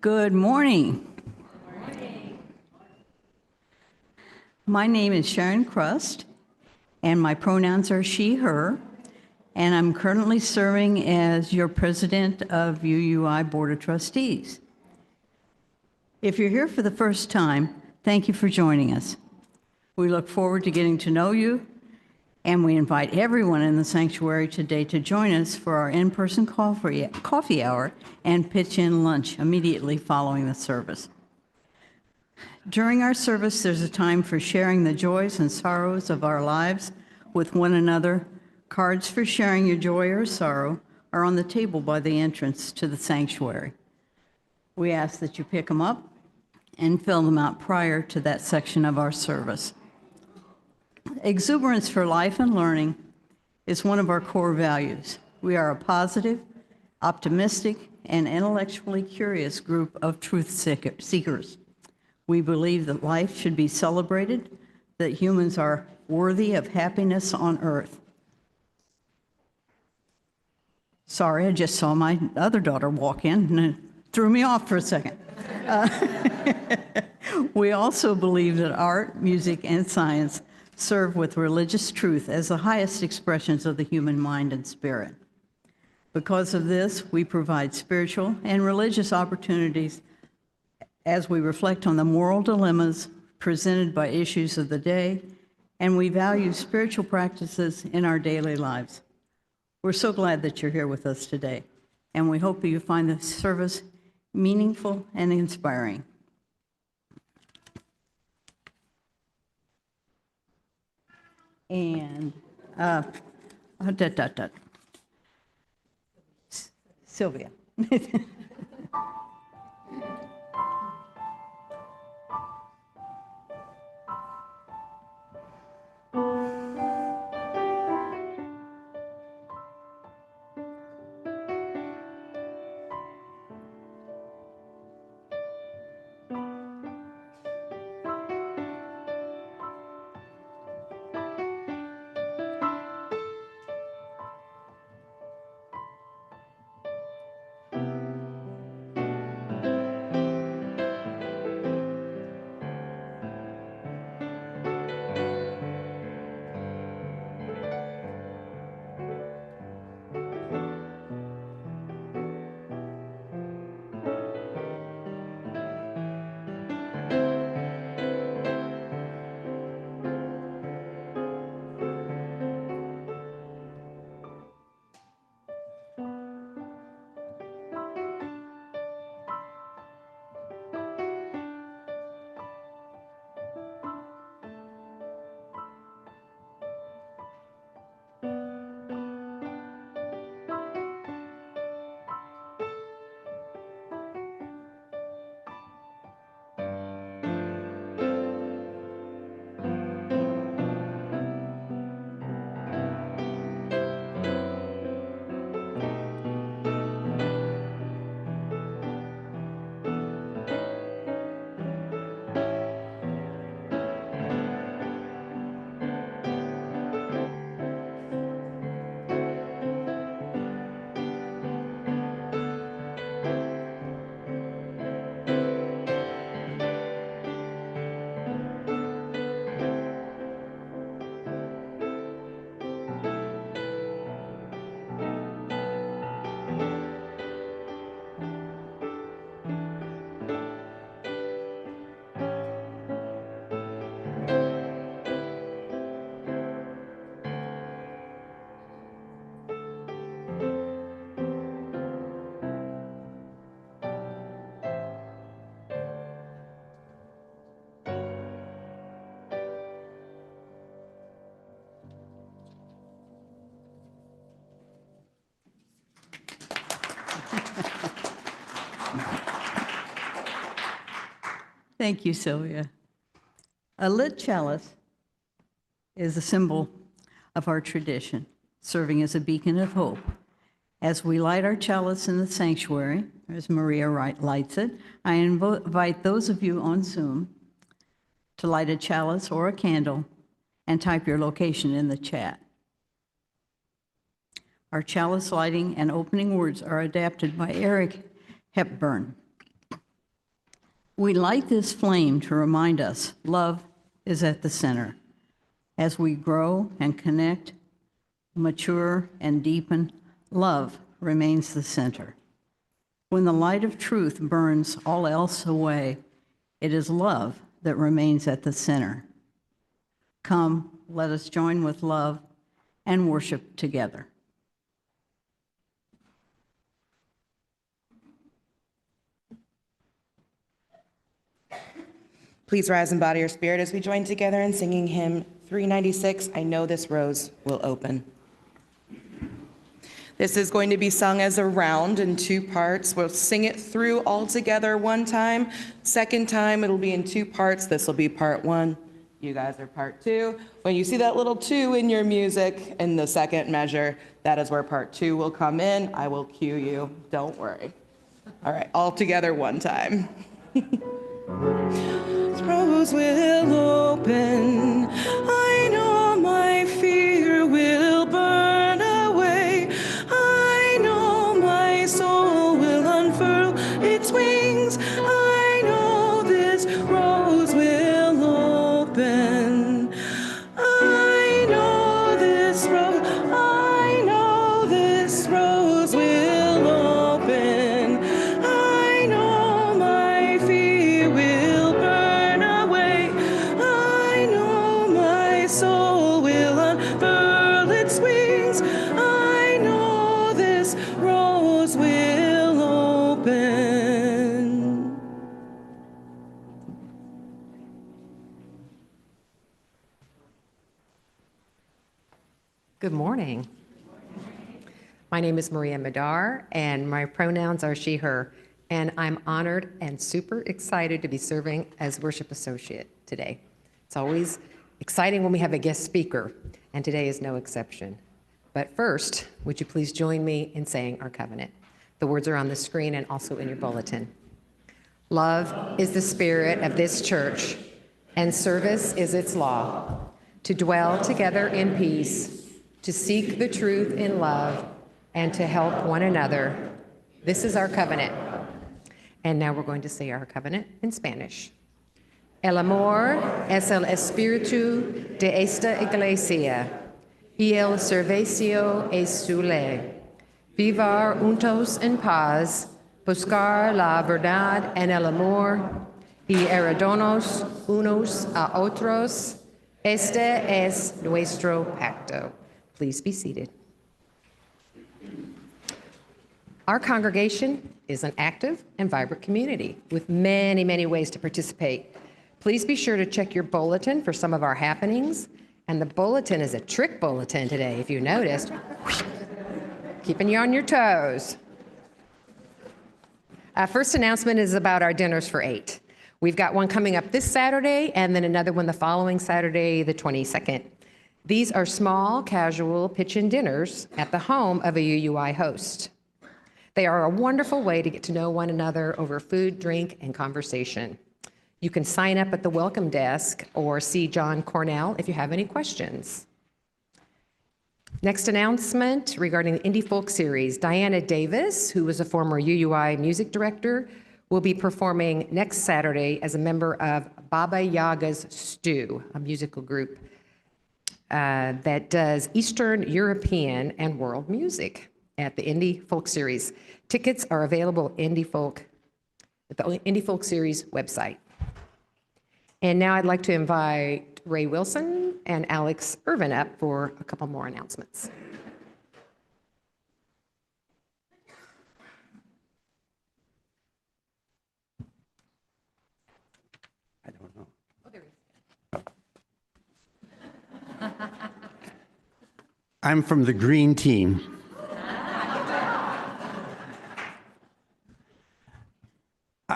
Good morning. My name is Sharon Crust, and my pronouns are she, her, and I'm currently serving as your president of UUI Board of Trustees. If you're here for the first time, thank you for joining us. We look forward to getting to know you, and we invite everyone in the sanctuary today to join us for our in-person coffee hour and pitch-in lunch immediately following the service. During our service, there's a time for sharing the joys and sorrows of our lives with one another. Cards for sharing your joy or sorrow are on the table by the entrance to the sanctuary. We ask that you pick them up and fill them out prior to that section of our service. Exuberance for life and learning is one of our core values. We are a positive, optimistic, and intellectually curious group of truth seekers. We believe that life should be celebrated, that humans are worthy of happiness on earth. Sorry, I just saw my other daughter walk in and it threw me off for a second. We also believe that art, music, and science serve with religious truth as the highest expressions of the human mind and spirit. Because of this, we provide spiritual and religious opportunities as we reflect on the moral dilemmas presented by issues of the day, and we value spiritual practices in our daily lives. We're so glad that you're here with us today, and we hope that you find the service meaningful and inspiring. And Sylvia. Thank you, Sylvia. A lit chalice is a symbol of our tradition, serving as a beacon of hope. As we light our chalice in the sanctuary, as Maria lights it, I invite those of you on Zoom to light a chalice or a candle and type your location in the chat. Our chalice lighting and opening words are adapted by Eric Hepburn. We light this flame to remind us love is at the center. As we grow and connect, mature and deepen, love remains the center. When the light of truth burns all else away, it is love that remains at the center. Come, let us join with love and worship together. Please rise and bow to your spirit as we join together in singing hymn 396, I Know This Rose Will Open. This is going to be sung as a round in 2 parts. We'll sing it through all together one time. Second time, it'll be in 2 parts. This will be part 1. You guys are part 2. When you see that little 2 in your music in the second measure, that is where part 2 will come in. I will cue you. Don't worry. All right, all together one time. Rose will open. I know my fear will burn away. I know my soul will unfurl its wings. I know this rose will open. I know this rose. I know this rose will open. I know my fear will burn away. I know my soul will unfurl its wings. I know this rose will open. Good morning. My name is Maria Madar, and my pronouns are she, her, and I'm honored and super excited to be serving as worship associate today. It's always exciting when we have a guest speaker, and today is no exception. But first, would you please join me in saying our covenant? The words are on the screen and also in your bulletin. Love is the spirit of this church, and service is its law, to dwell together in peace, to seek the truth in love, and to help one another. This is our covenant. And now we're going to say our covenant in Spanish. El amor es el espíritu de esta iglesia, y el servicio es su ley. Vivir juntos en paz, buscar la verdad en el amor, y ayudarnos unos a otros. Este es nuestro pacto. Please be seated. Our congregation is an active and vibrant community with many, many ways to participate. Please be sure to check your bulletin for some of our happenings. And the bulletin is a trick bulletin today, if you noticed. Keeping you on your toes. First announcement is about our dinners for 8. We've got one coming up this Saturday and then another one the following Saturday, the 22nd. These are small, casual pitch-in dinners at the home of a UUI host. They are a wonderful way to get to know one another over food, drink, and conversation. You can sign up at the welcome desk or see John Cornell if you have any questions. Next announcement regarding the Indie Folk Series. Diana Davis, who was a former UUI music director, will be performing next Saturday as a member of Baba Yaga's Stew, a musical group that does Eastern European and world music at the Indie Folk Series. Tickets are available at the Indie Folk Series website. And now I'd like to invite Ray Wilson and Alex Irvin up for a couple more announcements. I don't know. Oh, there he is. I'm from the green team.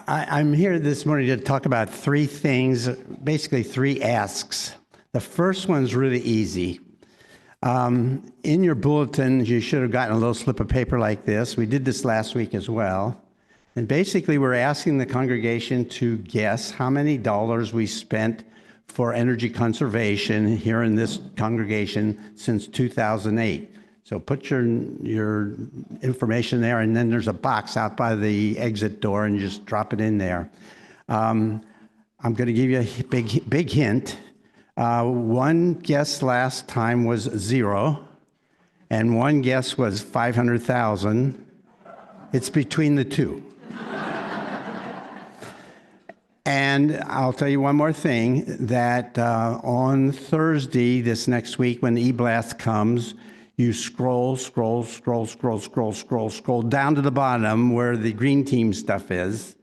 I'm here this morning to talk about 3 things, basically 3 asks. The first one's really easy. In your bulletin, you should have gotten a little slip of paper like this. We did this last week as well. And basically, we're asking the congregation to guess how many dollars we spent for energy conservation here in this congregation since 2008. So put your information there, and then there's a box out by the exit door, and you just drop it in there. I'm going to give you a big hint. One guess last time was 0, and one guess was 500,000. It's between the two. And I'll tell you one more thing, that on Thursday, this next week, when eBlast comes, you scroll down to the bottom where the green team stuff is,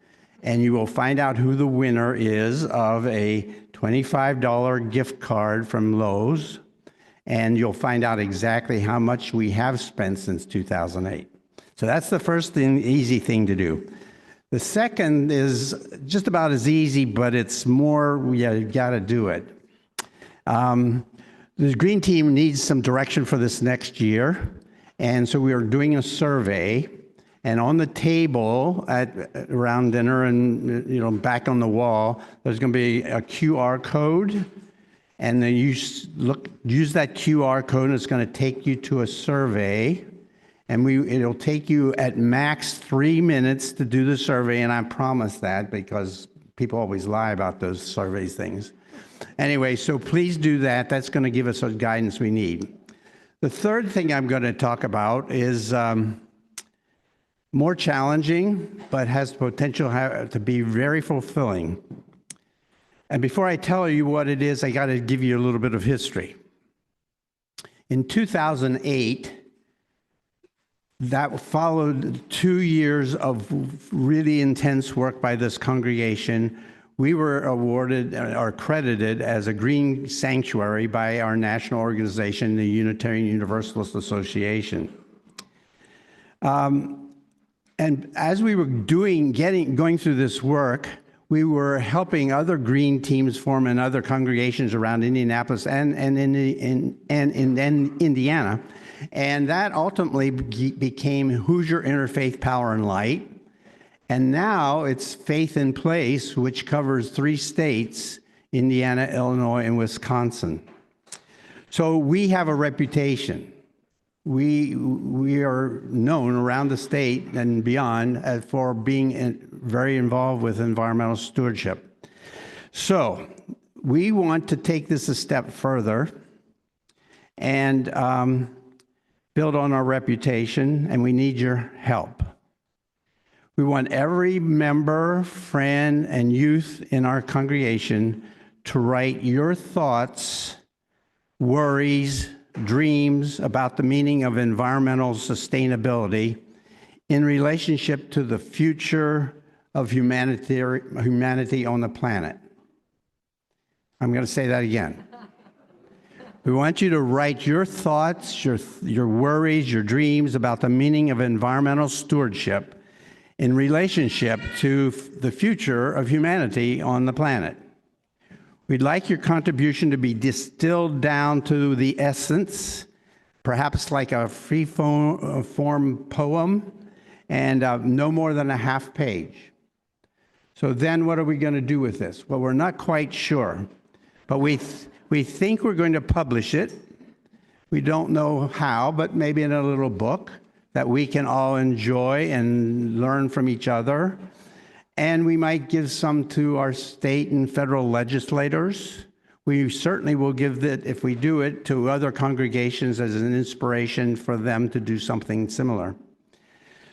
and you will find out who the winner is of a $25 gift card from Lowe's, and you'll find out exactly how much we have spent since 2008. So that's the first thing, easy thing to do. The second is just about as easy, but it's more, you got to do it. The green team needs some direction for this next year, and so we are doing a survey. And on the table around dinner and back on the wall, there's going to be a QR code, and then you use that QR code, and it's going to take you to a survey. And it'll take you at max 3 minutes to do the survey, and I promise that because people always lie about those surveys things. Anyway, so please do that. That's going to give us the guidance we need. The third thing I'm going to talk about is more challenging, but has potential to be very fulfilling. And before I tell you what it is, I got to give you a little bit of history. In 2008, that followed 2 years of really intense work by this congregation. We were awarded or credited as a green sanctuary by our national organization, the Unitarian Universalist Association. And as we were going through this work, we were helping other green teams form in other congregations around Indianapolis and in Indiana. And that ultimately became Hoosier Interfaith Power and Light. And now it's Faith in Place, which covers 3 states, Indiana, Illinois, and Wisconsin. So we have a reputation. We are known around the state and beyond for being very involved with environmental stewardship. So we want to take this a step further and build on our reputation, and we need your help. We want every member, friend, and youth in our congregation to write your thoughts, worries, dreams about the meaning of environmental sustainability in relationship to the future of humanity on the planet. I'm going to say that again. We want you to write your thoughts, your worries, your dreams about the meaning of environmental stewardship in relationship to the future of humanity on the planet. We'd like your contribution to be distilled down to the essence, perhaps like a free-form poem, and no more than a half page. So then what are we going to do with this? Well, we're not quite sure, but we think we're going to publish it. We don't know how, but maybe in a little book that we can all enjoy and learn from each other. And we might give some to our state and federal legislators. We certainly will give that, if we do it, to other congregations as an inspiration for them to do something similar.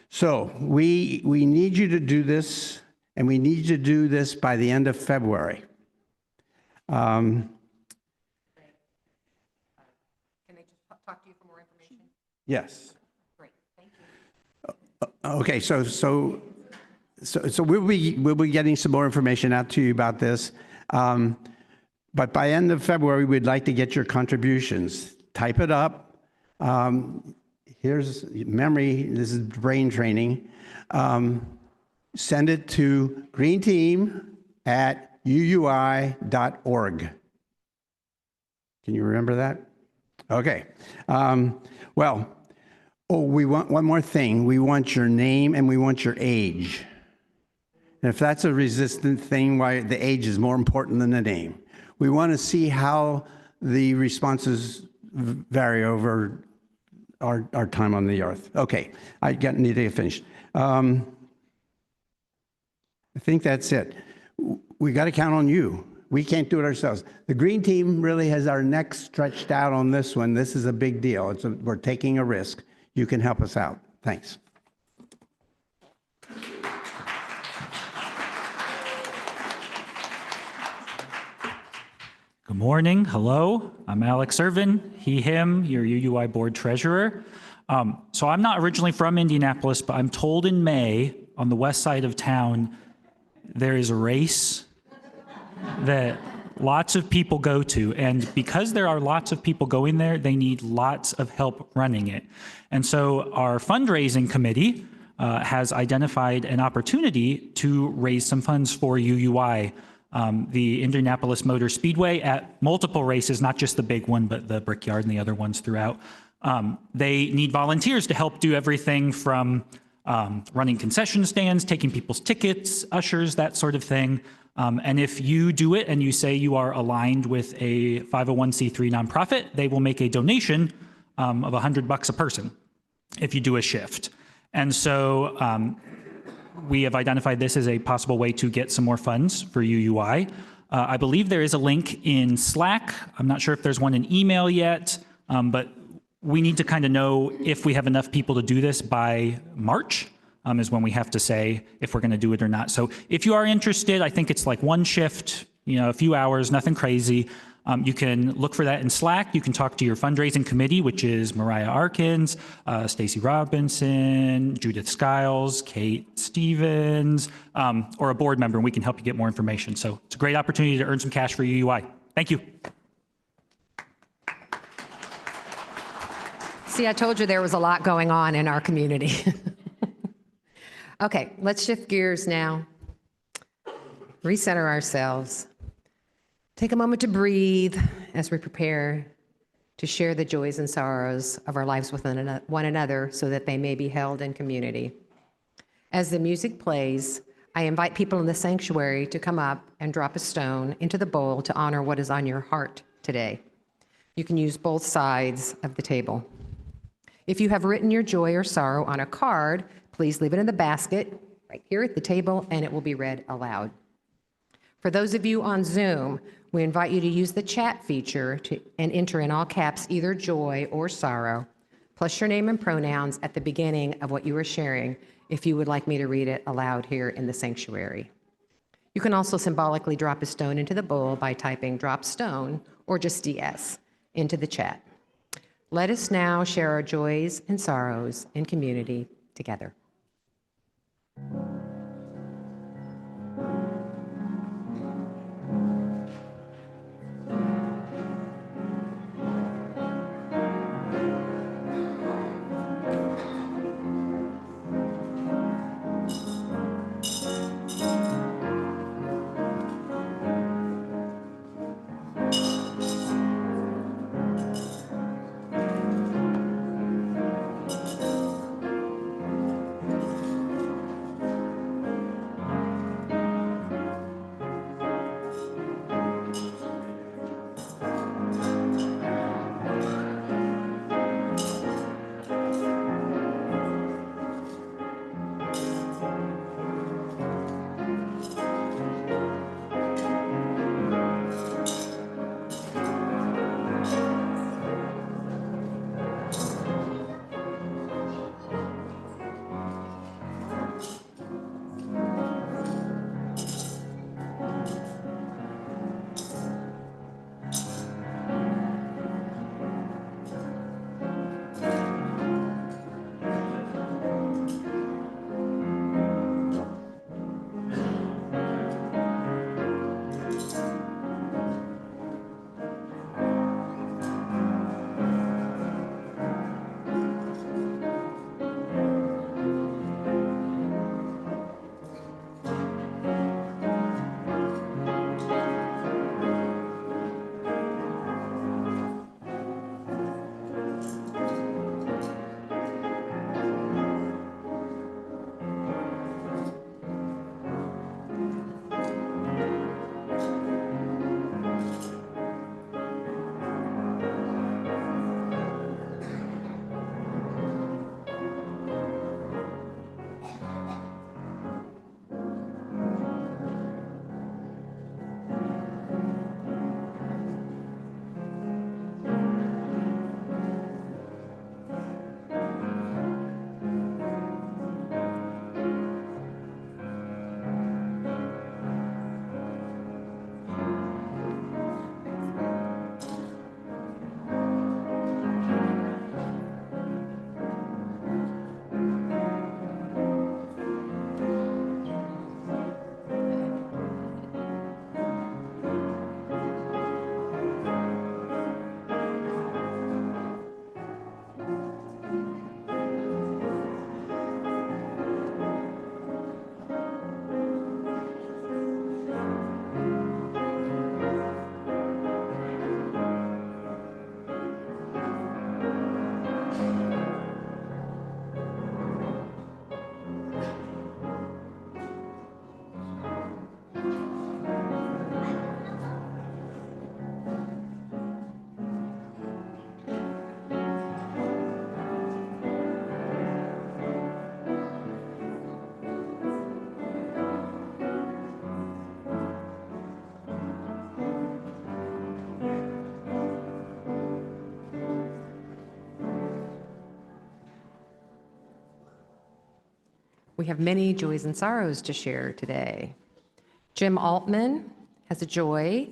So we need you to do this, and we need you to do this by the end of February. Talk to you for more information? Yes. Great, thank you. Okay, so we'll be getting some more information out to you about this. But by end of February, we'd like to get your contributions. Type it up. Here's memory. This is brain training. Send it to greenteam@uui.org. Can you remember that? Okay. We want one more thing. We want your name and we want your age. And if that's a resistant thing, why the age is more important than the name. We want to see how the responses vary over our time on the earth. Okay, need to get finished. I think that's it. we got to count on you. We can't do it ourselves. The green team really has our neck stretched out on this one. This is a big deal. We're taking a risk. You can help us out. Thanks. Good morning. Hello. I'm Alex Irvin, he, him, your UUI board treasurer. So I'm not originally from Indianapolis, but I'm told in May on the west side of town, there is a race that lots of people go to. And because there are lots of people going there, they need lots of help running it. And so our fundraising committee has identified an opportunity to raise some funds for UUI. The Indianapolis Motor Speedway at multiple races, not just the big one, but the Brickyard and the other ones throughout. They need volunteers to help do everything from running concession stands, taking people's tickets, ushers, that sort of thing. And if you do it and you say you are aligned with a 501c3 nonprofit, they will make a donation of $100 a person if you do a shift. And so we have identified this as a possible way to get some more funds for UUI. I believe there is a link in Slack. I'm not sure if there's one in email yet, but we need to kind of know if we have enough people to do this by March, is when we have to say if we're going to do it or not. So if you are interested, I think it's like one shift, a few hours, nothing crazy. You can look for that in Slack. You can talk to your fundraising committee, which is Mariah Arkins, Stacy Robinson, Judith Skiles, Kate Stevens, or a board member, and we can help you get more information. So it's a great opportunity to earn some cash for UUI. Thank you. See, I told you there was a lot going on in our community. Okay, let's shift gears now. Recenter ourselves. Take a moment to breathe as we prepare to share the joys and sorrows of our lives with one another so that they may be held in community. As the music plays, I invite people in the sanctuary to come up and drop a stone into the bowl to honor what is on your heart today. You can use both sides of the table. If you have written your joy or sorrow on a card, please leave it in the basket right here at the table, and it will be read aloud. For those of you on Zoom, we invite you to use the chat feature and enter in all caps either joy or sorrow, plus your name and pronouns at the beginning of what you are sharing if you would like me to read it aloud here in the sanctuary. You can also symbolically drop a stone into the bowl by typing drop stone or just DS into the chat. Let us now share our joys and sorrows in community together. We have many joys and sorrows to share today. Jim Altman has a joy.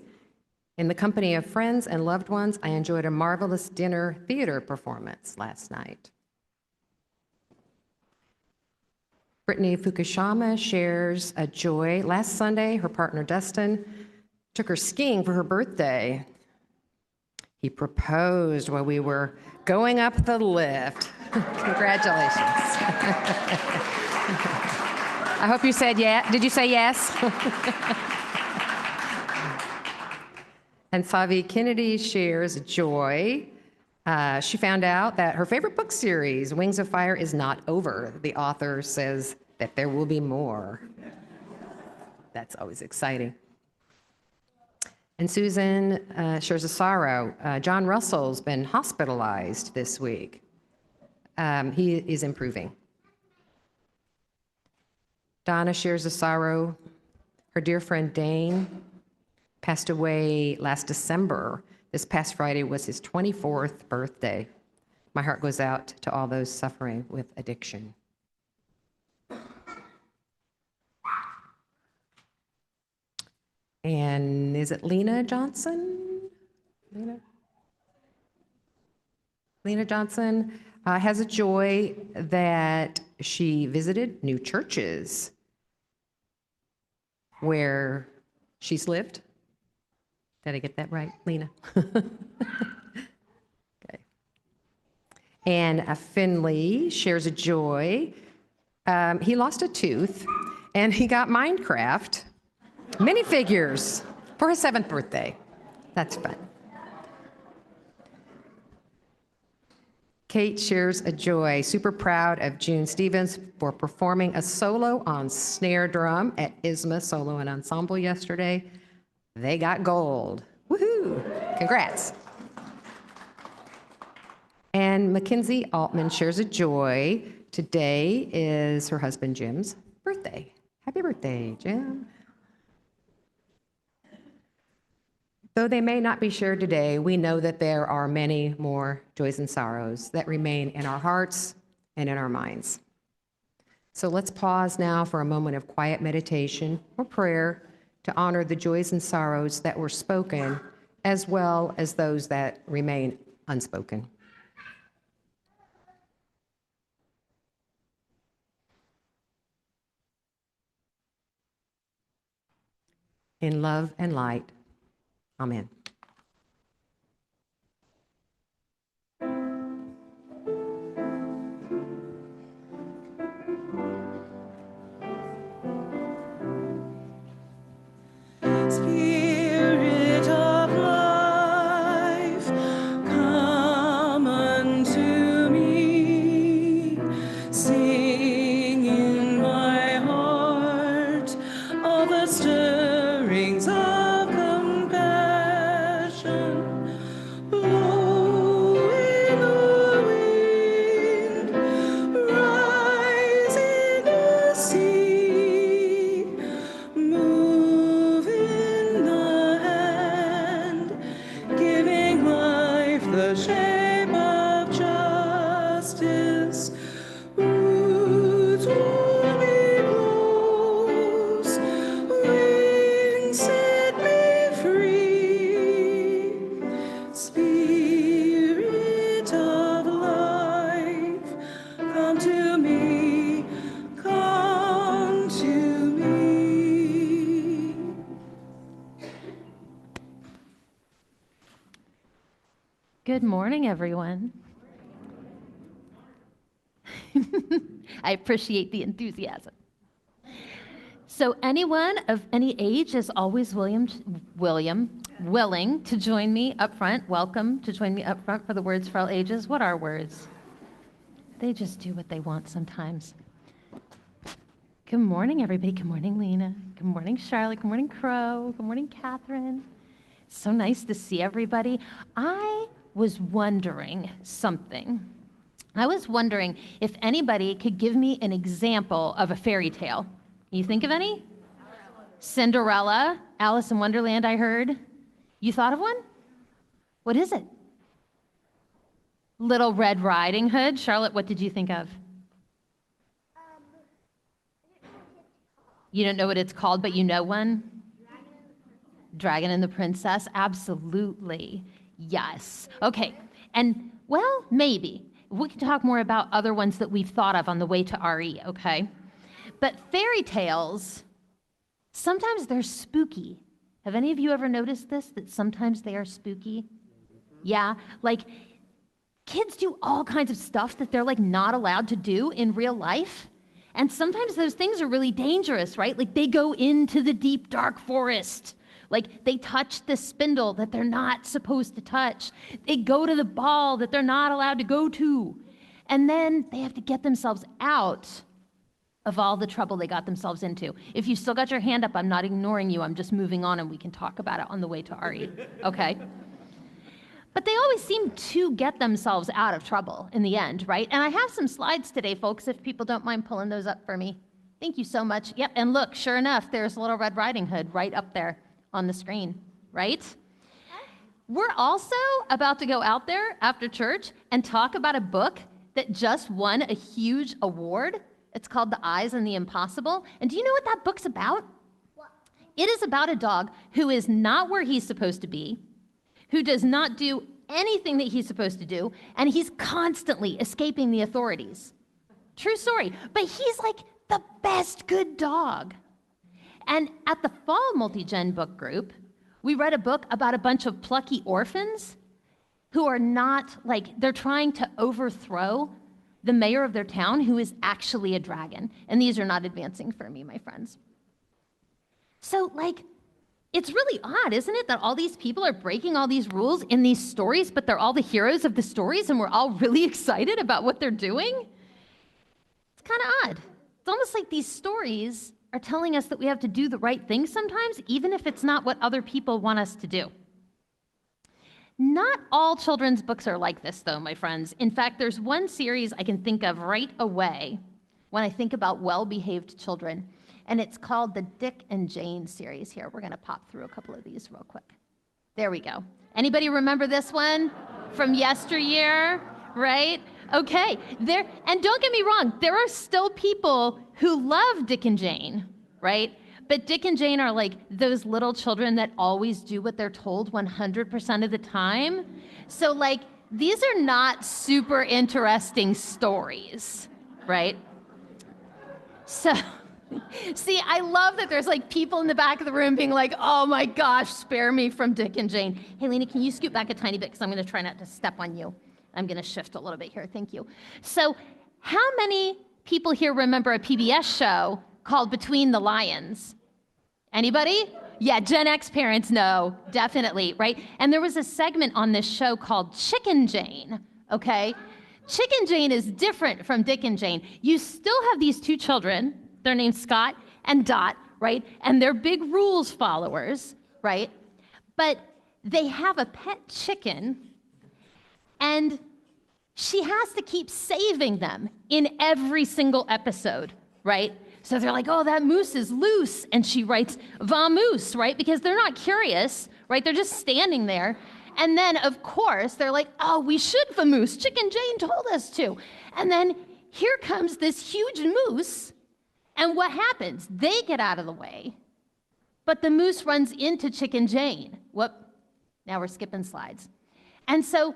In the company of friends and loved ones, I enjoyed a marvelous dinner theater performance last night. Brittany Fukushima shares a joy. Last Sunday, her partner Dustin took her skiing for her birthday. He proposed while we were going up the lift. Congratulations. I hope you said yeah. Did you say yes? And Savi Kennedy shares joy. She found out that her favorite book series, Wings of Fire, is not over. The author says that there will be more. That's always exciting. And Susan shares a sorrow. John Russell's been hospitalized this week. He is improving. Donna shares a sorrow. Her dear friend Dane passed away last December. This past Friday was his 24th birthday. My heart goes out to all those suffering with addiction. And is it Lena Johnson? Lena Johnson has a joy that she visited new churches where she's lived. Did I get that right, Lena? Okay. And Finley shares a joy. He lost a tooth, and he got Minecraft minifigures for his 7th birthday. That's fun. Kate shares a joy. Super proud of June Stevens for performing a solo on snare drum at ISMA Solo and Ensemble yesterday. They got gold. Woohoo! Congrats. And Mackenzie Altman shares a joy. Today is her husband Jim's birthday. Happy birthday, Jim. Though they may not be shared today, we know that there are many more joys and sorrows that remain in our hearts and in our minds. So let's pause now for a moment of quiet meditation or prayer to honor the joys and sorrows that were spoken, as well as those that remain unspoken. In love and light, amen. Spirit of life, come unto me. Sing in my heart all the stirrings of compassion. Blow in the wind, rise in the sea, move in the hand, giving life the shape of justice. Roots warmly close, wings set me free. Spirit of life, come to me, come to me. Good morning, everyone. I appreciate the enthusiasm. So anyone of any age is always willing to join me up front. Welcome to join me up front for the Words for All Ages. What are words? They just do what they want sometimes. Good morning, everybody. Good morning, Lena. Good morning, Charlotte. Good morning, Crow. Good morning, Catherine. So nice to see everybody. I was wondering something. I was wondering if anybody could give me an example of a fairy tale. Can you think of any? Cinderella, Alice in Wonderland, I heard. You thought of one? What is it? Little Red Riding Hood. Charlotte, what did you think of? You don't know what it's called, but you know one? Dragon and the Princess? Absolutely. Yes. Okay. And, well, maybe. We can talk more about other ones that we've thought of on the way to RE, okay? But fairy tales, sometimes they're spooky. Have any of you ever noticed this, that sometimes they are spooky? Yeah, like kids do all kinds of stuff that they're like not allowed to do in real life. And sometimes those things are really dangerous, right? Like they go into the deep, dark forest. Like they touch the spindle that they're not supposed to touch. They go to the ball that they're not allowed to go to. And then they have to get themselves out of all the trouble they got themselves into. If you still got your hand up, I'm not ignoring you. I'm just moving on and we can talk about it on the way to RE, okay? But they always seem to get themselves out of trouble in the end, right? And I have some slides today, folks, if people don't mind pulling those up for me. Thank you so much. Yep, and look, sure enough, there's Little Red Riding Hood right up there on the screen, right? We're also about to go out there after church and talk about a book that just won a huge award. It's called The Eyes and the Impossible. And do you know what that book's about? What? It is about a dog who is not where he's supposed to be, who does not do anything that he's supposed to do, and he's constantly escaping the authorities. True story. But he's like the best good dog. And at the Fall Multi-Gen Book Group, we read a book about a bunch of plucky orphans who are not, like, they're trying to overthrow the mayor of their town, who is actually a dragon. And these are not advancing for me, my friends. So, like, it's really odd, isn't it, that all these people are breaking all these rules in these stories, but they're all the heroes of the stories, and we're all really excited about what they're doing? It's kind of odd. It's almost like these stories are telling us that we have to do the right thing sometimes, even if it's not what other people want us to do. Not all children's books are like this, though, my friends. In fact, there's one series I can think of right away when I think about well-behaved children, and it's called the Dick and Jane series here. We're going to pop through a couple of these real quick. There we go. Anybody remember this one from yesteryear, right? Okay, and don't get me wrong, there are still people who love Dick and Jane, right? But Dick and Jane are like those little children that always do what they're told 100% of the time. So like, these are not super interesting stories, right? So, see, I love that there's like people in the back of the room being like, oh my gosh, spare me from Dick and Jane. Hey, Lena, can you scoot back a tiny bit? Because I'm going to try not to step on you. I'm going to shift a little bit here. Thank you. So how many people here remember a PBS show called Between the Lions? Anybody? Yeah, Gen X parents know, definitely, right? And there was a segment on this show called Chicken Jane, okay? Chicken Jane is different from Dick and Jane. You still have these two children. They're named Scott and Dot, right? And they're big rules followers, right? But they have a pet chicken, and she has to keep saving them in every single episode, right? So they're like, oh, that moose is loose. And she writes, vamoose, right? Because they're not curious, right? They're just standing there. And then, of course, they're like, oh, we should vamoose. Chicken Jane told us to. And then here comes this huge moose. And what happens? They get out of the way. But the moose runs into Chicken Jane. Whoop. Now we're skipping slides. And so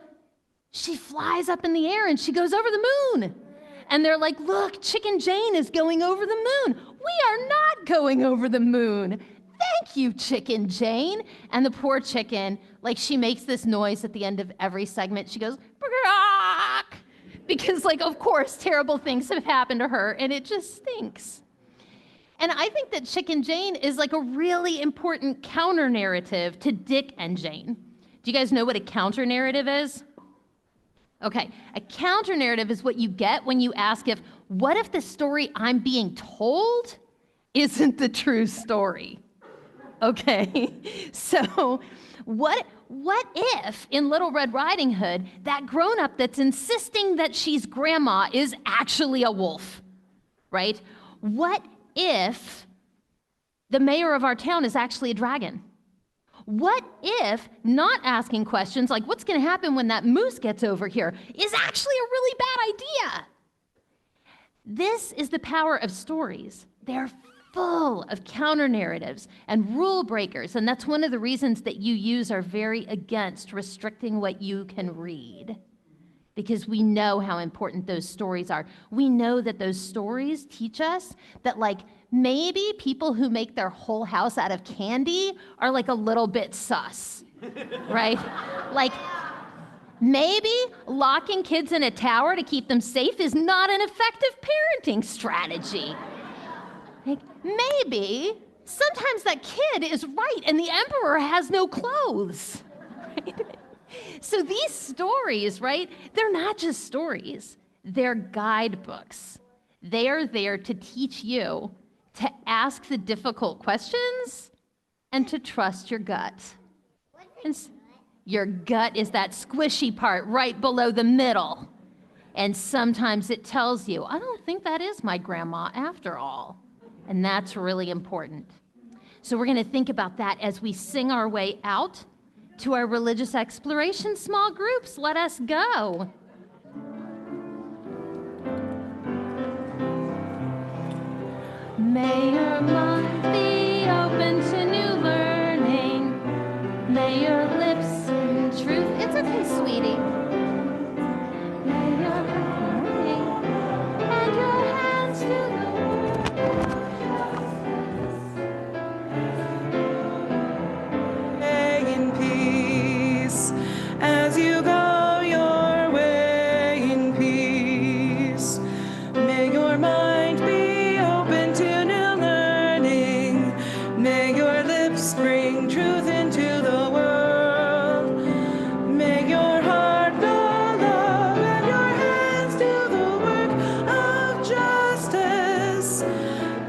she flies up in the air and she goes over the moon. And they're like, look, Chicken Jane is going over the moon. We are not going over the moon. Thank you, Chicken Jane. And the poor chicken, like, she makes this noise at the end of every segment. She goes, "Brock," because, like, of course, terrible things have happened to her, and it just stinks. And I think that Chicken Jane is like a really important counter narrative to Dick and Jane. Do you guys know what a counter narrative is? Okay, a counter narrative is what you get when you ask what if the story I'm being told isn't the true story? Okay, so what if in Little Red Riding Hood, that grown-up that's insisting that she's grandma is actually a wolf, right? What if the mayor of our town is actually a dragon? What if not asking questions like what's going to happen when that moose gets over here is actually a really bad idea? This is the power of stories. They're full of counter narratives and rule breakers. And that's one of the reasons that UUs are very against restricting what you can read, because we know how important those stories are. We know that those stories teach us that, like, maybe people who make their whole house out of candy are like a little bit sus, right? Like, maybe locking kids in a tower to keep them safe is not an effective parenting strategy. Like, maybe sometimes that kid is right and the emperor has no clothes, right? So these stories, right, they're not just stories, they're guidebooks. They are there to teach you to ask the difficult questions and to trust your gut. And your gut is that squishy part right below the middle. And sometimes it tells you, I don't think that is my grandma after all. And that's really important. So we're going to think about that as we sing our way out to our religious exploration small groups. Let us go. May your mind be open to new learning. May your lips in truth. It's okay, sweetie. May your heart morning and your hands do the In peace as you go your way in peace. May your mind be open to new learning. May your lips bring truth into the world. May your heart know love and your hands do the work of justice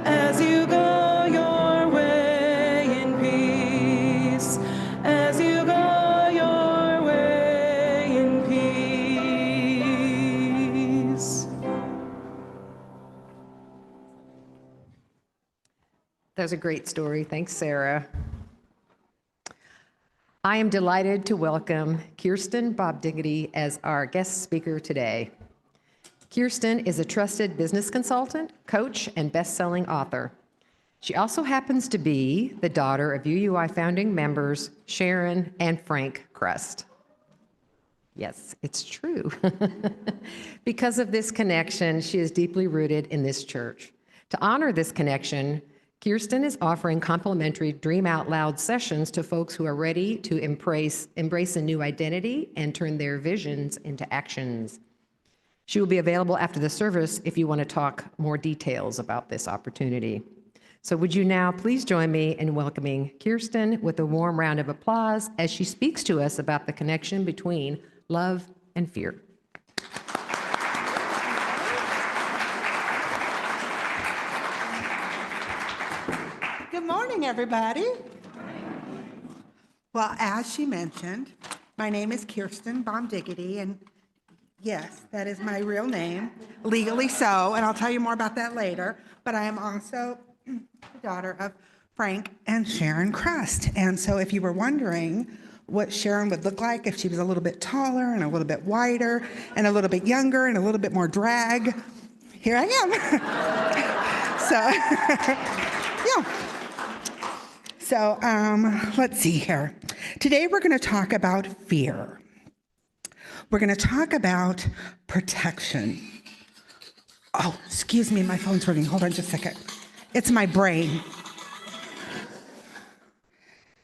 as you go your way in peace. As you go your way in peace. That was a great story. Thanks, Sarah. I am delighted to welcome Kirsten Bob Diggity as our guest speaker today. Kirsten is a trusted business consultant, coach, and best-selling author. She also happens to be the daughter of UUI founding members Sharon and Frank Crust. Yes, it's true. Because of this connection, she is deeply rooted in this church. To honor this connection, Kirsten is offering complimentary Dream Out Loud sessions to folks who are ready to embrace a new identity and turn their visions into actions. She will be available after the service if you want to talk more details about this opportunity. So would you now please join me in welcoming Kirsten with a warm round of applause as she speaks to us about the connection between love and fear. Good morning, everybody. Well, as she mentioned, my name is Kirsten Baum-Diggity, and yes, that is my real name, legally so, and I'll tell you more about that later. But I am also the daughter of Frank and Sharon Crust. And so if you were wondering what Sharon would look like if she was a little bit taller and a little bit wider and a little bit younger and a little bit more drag, here I am. So let's see here. Today we're going to talk about fear. We're going to talk about protection. Oh, excuse me, my phone's ringing. Hold on just a second. It's my brain.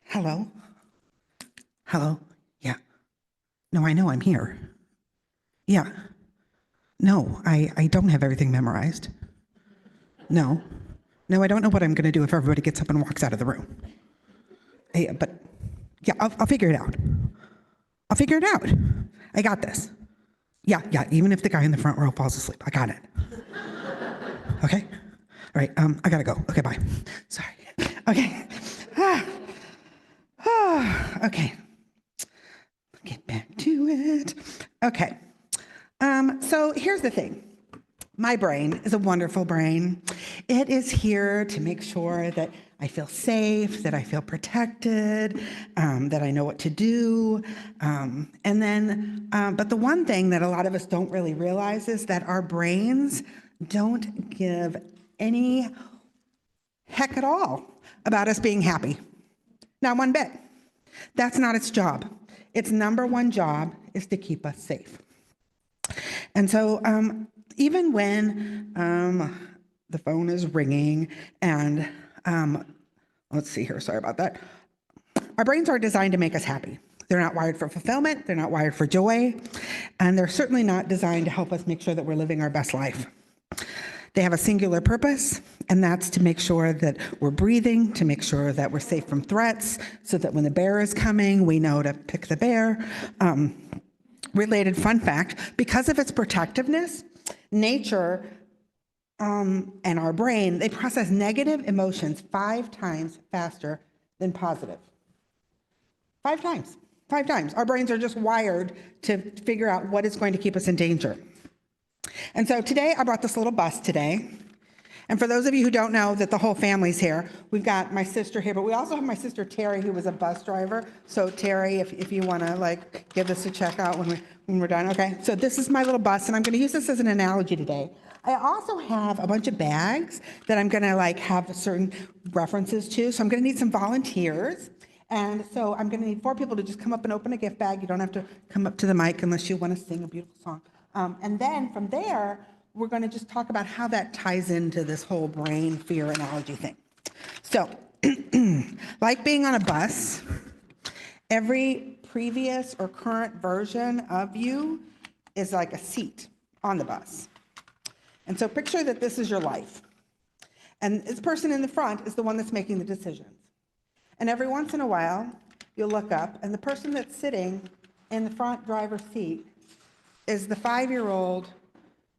Hello? Hello? Yeah. No, I know I'm here. Yeah. No, I don't have everything memorized. No, I don't know what I'm going to do if everybody gets up and walks out of the room. Hey, but yeah, I'll figure it out. I'll figure it out. I got this. Yeah, even if the guy in the front row falls asleep, I got it. Okay? All right, I gotta go. Okay, bye. Sorry. Okay. Okay. Get back to it. Okay. So here's the thing. My brain is a wonderful brain. It is here to make sure that I feel safe, that I feel protected, that I know what to do. But the one thing that a lot of us don't really realize is that our brains don't give any heck at all about us being happy. Not one bit. That's not its job. Its number one job is to keep us safe. And so even when the phone is ringing and let's see here, sorry about that. Our brains aren't designed to make us happy. They're not wired for fulfillment. They're not wired for joy. And they're certainly not designed to help us make sure that we're living our best life. They have a singular purpose, and that's to make sure that we're breathing, to make sure that we're safe from threats, so that when the bear is coming, we know to pick the bear. Related fun fact, because of its protectiveness, nature and our brain, they process negative emotions 5 times faster than positive. 5 times. 5 times. Our brains are just wired to figure out what is going to keep us in danger. And so today, I brought this little bus today. And for those of you who don't know that the whole family's here, we've got my sister here, but we also have my sister Terry, who was a bus driver. So Terry, if you want to like give this a check out when we're done. Okay, so this is my little bus, and I'm going to use this as an analogy today. I also have a bunch of bags that I'm going to like have certain references to. So I'm going to need some volunteers. And so I'm going to need 4 people to just come up and open a gift bag. You don't have to come up to the mic unless you want to sing a beautiful song. And then from there, we're going to just talk about how that ties into this whole brain fear analogy thing. So, like being on a bus, every previous or current version of you is like a seat on the bus. And so picture that this is your life. And this person in the front is the one that's making the decisions. And every once in a while, you'll look up, and the person that's sitting in the front driver's seat is the 5-year-old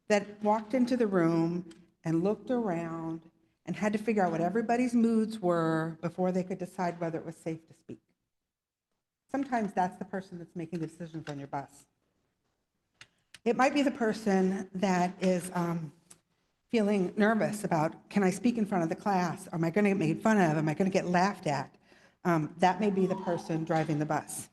that walked into the room and looked around and had to figure out what everybody's moods were before they could decide whether it was safe to speak. Sometimes that's the person that's making the decisions on your bus. It might be the person that is feeling nervous about, can I speak in front of the class? Am I going to get made fun of? Am I going to get laughed at? That may be the person driving the bus.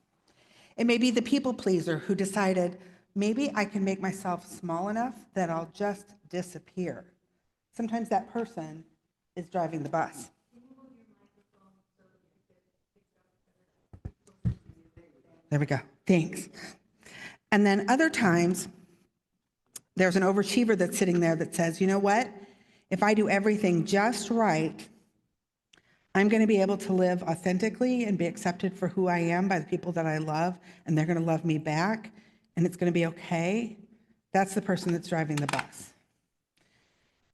It may be the people pleaser who decided, maybe I can make myself small enough that I'll just disappear. Sometimes that person is driving the bus. There we go. Thanks. And then other times, there's an overachiever that's sitting there that says, you know what? If I do everything just right, I'm going to be able to live authentically and be accepted for who I am by the people that I love, and they're going to love me back, and it's going to be okay. That's the person that's driving the bus.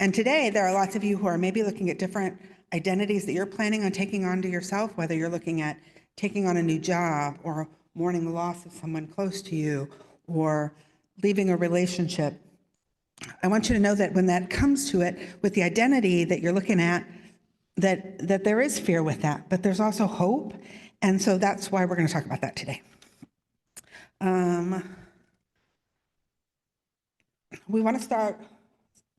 And today, there are lots of you who are maybe looking at different identities that you're planning on taking on to yourself, whether you're looking at taking on a new job or mourning the loss of someone close to you or leaving a relationship. I want you to know that when that comes to it, with the identity that you're looking at, that there is fear with that, but there's also hope. And so that's why we're going to talk about that today. We want to start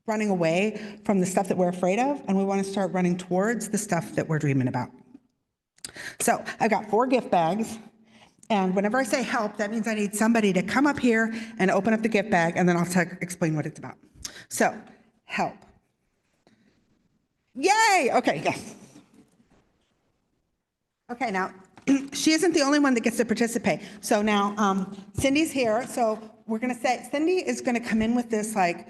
running away from the stuff that we're afraid of, and we want to start running towards the stuff that we're dreaming about. So I've got 4 gift bags. And whenever I say help, that means I need somebody to come up here and open up the gift bag, and then I'll explain what it's about. So, help. Yay! Okay, yes. Okay, now, she isn't the only one that gets to participate. So now, Cindy's here. So we're going to say, Cindy is going to come in with this, like,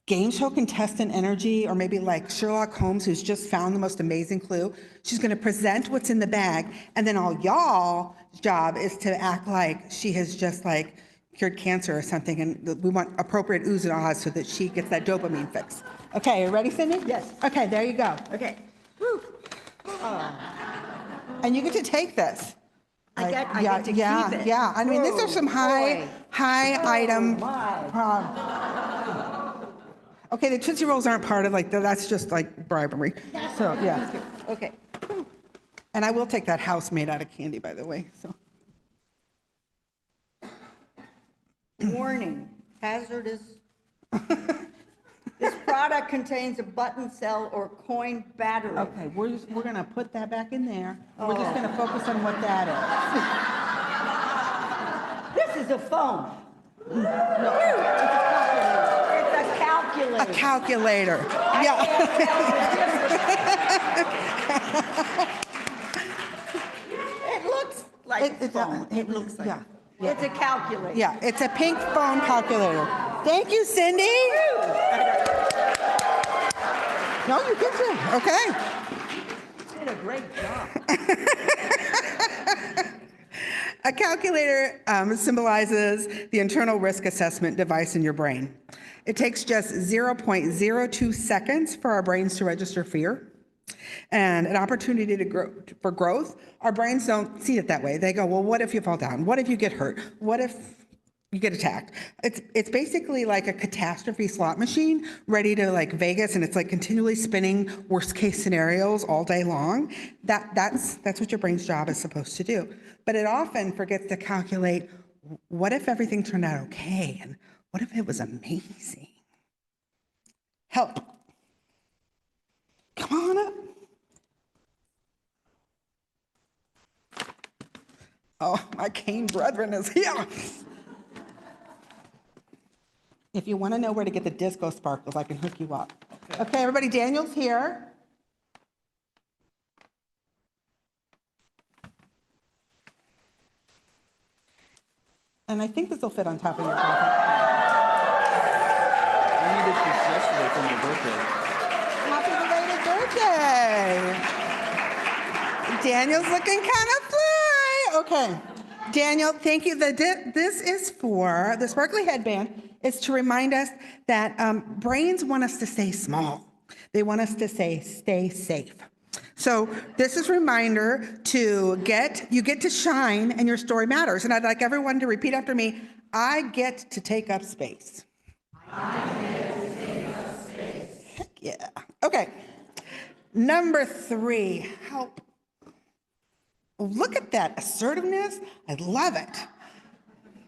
game show contestant energy, or maybe like Sherlock Holmes, who's just found the most amazing clue. She's going to present what's in the bag, and then all y'all's job is to act like she has just like cured cancer or something, and we want appropriate oohs and ahs so that she gets that dopamine fix. Okay, you ready, Cindy? Yes. Okay, there you go. Okay. And you get to take this. I get to keep it. Yeah. I mean, these are some high item. Okay, the Tootsie Rolls aren't part of like, that's just like bribery. So, yeah. Okay. And I will take that house made out of candy, by the way, so. Warning, hazardous. This product contains a button cell or coin battery. Okay, we're gonna put that back in there. We're just gonna focus on what that is. This is a phone. No, It's a calculator. a calculator. Yeah. It looks like a phone. It looks like. Yeah. It's a calculator. Yeah, it's a pink phone calculator. Thank you, Cindy. No, you get it. Okay. Did a great job. A calculator symbolizes the internal risk assessment device in your brain. It takes just 0.02 seconds for our brains to register fear and an opportunity to grow, for growth. Our brains don't see it that way. They go, well, what if you fall down? What if you get hurt? What if you get attacked? It's basically like a catastrophe slot machine ready to like Vegas, and it's like continually spinning worst case scenarios all day long. That's what your brain's job is supposed to do. But it often forgets to calculate, what if everything turned out okay? And what if it was amazing? Help. Come on up. Oh, my cane brethren is here. If you want to know where to get the disco sparkles, I can hook you up. Okay, everybody, Daniel's here. And I think this will fit on top of your coffee. I needed this yesterday for my birthday. Happy belated birthday. Daniel's looking kind of fly. Okay. Daniel, thank you. This is for, the sparkly headband is to remind us that brains want us to stay small. They want us to stay safe. So this is a reminder you get to shine and your story matters. And I'd like everyone to repeat after me, I get to take up space. I get to take up space. Heck yeah. Okay. Number 3, help. Look at that assertiveness. I love it.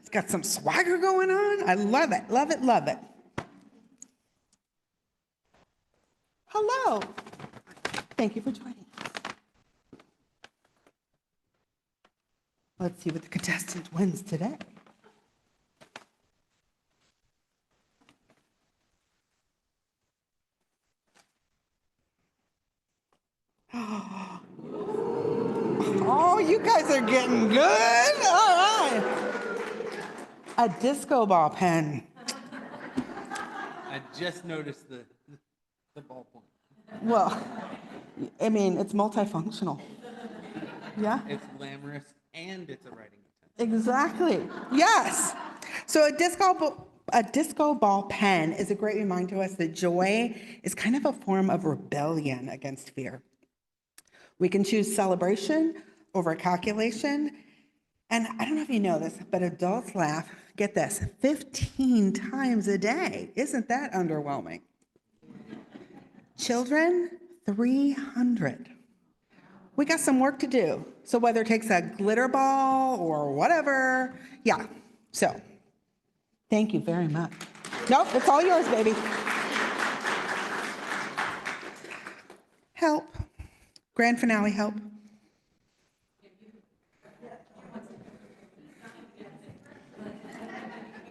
It's got some swagger going on. I love it, love it, love it. Hello. Thank you for joining us. Let's see what the contestant wins today. Oh, you guys are getting good. All right. A disco ball pen. I just noticed the ballpoint. Well, I mean, it's multifunctional. Yeah? It's glamorous and it's a writing utensil. Exactly. Yes. So a disco ball pen is a great reminder to us that joy is kind of a form of rebellion against fear. We can choose celebration over calculation. And I don't know if you know this, but adults laugh, get this, 15 times a day. Isn't that underwhelming? Children, 300. We got some work to do. So whether it takes a glitter ball or whatever, yeah. So thank you very much. Nope, it's all yours, baby. Help. Grand finale help.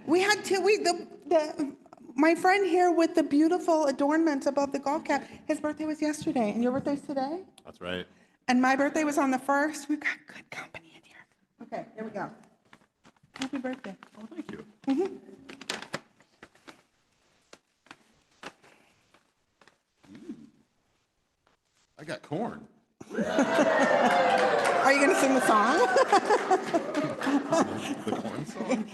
We had to, my friend here with the beautiful adornment above the golf cap, his birthday was yesterday, and your birthday's today? That's right. And my birthday was on the 1st. We've got good company in here. Okay, here we go. Happy birthday. Oh, thank you. I got corn. Are you going to sing the song? The corn song?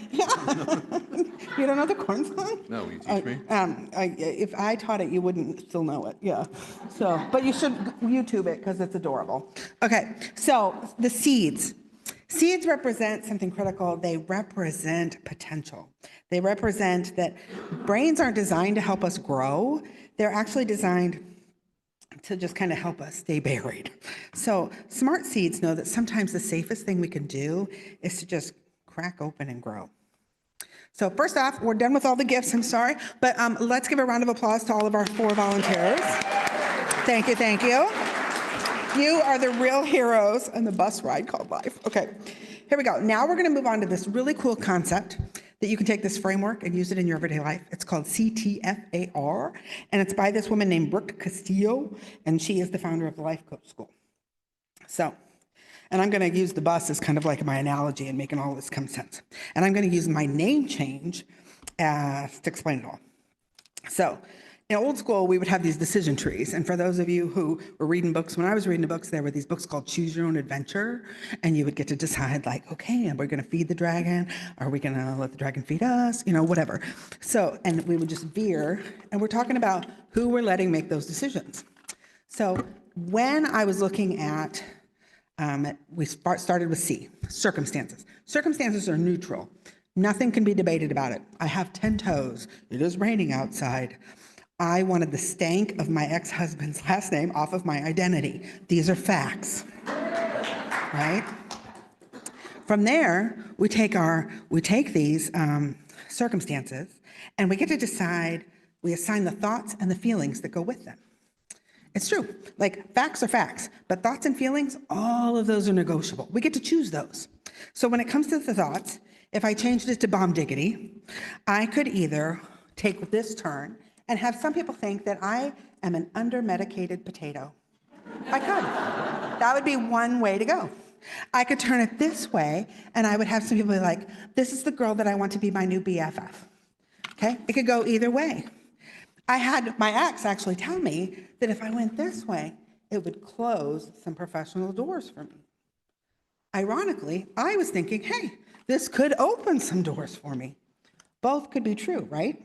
You don't know the corn song? No, will you teach me? If I taught it, you wouldn't still know it. Yeah. So, but you should YouTube it because it's adorable. Okay. So the seeds. Seeds represent something critical. They represent potential. They represent that brains aren't designed to help us grow. They're actually designed to just kind of help us stay buried. So smart seeds know that sometimes the safest thing we can do is to just crack open and grow. So first off, we're done with all the gifts, I'm sorry, but let's give a round of applause to all of our 4 volunteers. Thank you, thank you. You are the real heroes in the bus ride called life. Okay, here we go. Now we're gonna move on to this really cool concept that you can take this framework and use it in your everyday life. It's called CTFAR, and it's by this woman named Brooke Castillo, and she is the founder of the Life Coach School. So, and I'm going to use the bus as kind of like my analogy in making all this come sense. And I'm going to use my name change to explain it all. So, in old school, we would have these decision trees. And for those of you who were reading books, when I was reading the books, there were these books called Choose Your Own Adventure. And you would get to decide, like, okay, are we going to feed the dragon? Are we going to let the dragon feed us? You know, whatever. So, and we would just veer. And we're talking about who we're letting make those decisions. So, when I was looking at, we started with C, circumstances. Circumstances are neutral. Nothing can be debated about it. I have 10 toes. It is raining outside. I wanted the stank of my ex-husband's last name off of my identity. These are facts, right? From there, we take these circumstances and we get to decide, we assign the thoughts and the feelings that go with them. It's true, like facts are facts, but thoughts and feelings, all of those are negotiable. We get to choose those. So when it comes to the thoughts, if I changed it to bomb diggity, I could either take this turn and have some people think that I am an under-medicated potato. I could. That would be one way to go. I could turn it this way, and I would have some people be like, this is the girl that I want to be my new BFF. Okay? It could go either way. I had my ex actually tell me that if I went this way, it would close some professional doors for me. Ironically, I was thinking, hey, this could open some doors for me. Both could be true, right?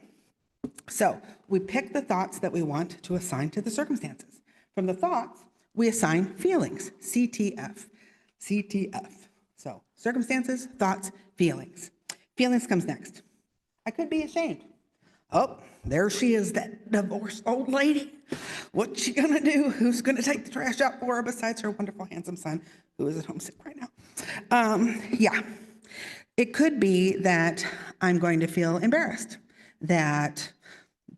So we pick the thoughts that we want to assign to the circumstances. From the thoughts, we assign feelings, CTF. So circumstances, thoughts, feelings. Feelings comes next. I could be ashamed. Oh, there she is, that divorced old lady. What's she gonna do? Who's gonna take the trash out for her besides her wonderful, handsome son, who is at home sick right now? Yeah. It could be that I'm going to feel embarrassed that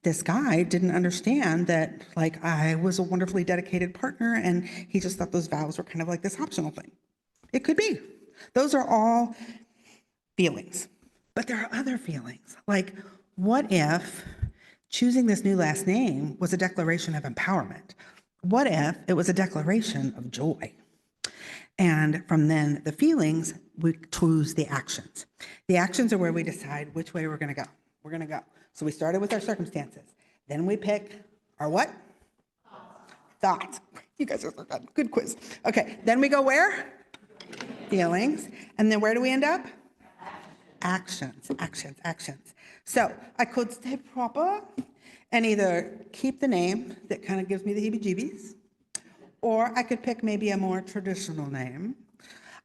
this guy didn't understand that, like, I was a wonderfully dedicated partner and he just thought those vows were kind of like this optional thing. It could be. Those are all feelings. But there are other feelings. Like, what if choosing this new last name was a declaration of empowerment? What if it was a declaration of joy? And from then the feelings, we choose the actions. The actions are where we decide which way we're going to go. We're going to go. So we started with our circumstances. Then we pick our what? Thoughts. You guys are so good. Good quiz. Okay. Then we go where? Feelings. And then where do we end up? Actions. So I could stay proper and either keep the name that kind of gives me the heebie-jeebies, or I could pick maybe a more traditional name.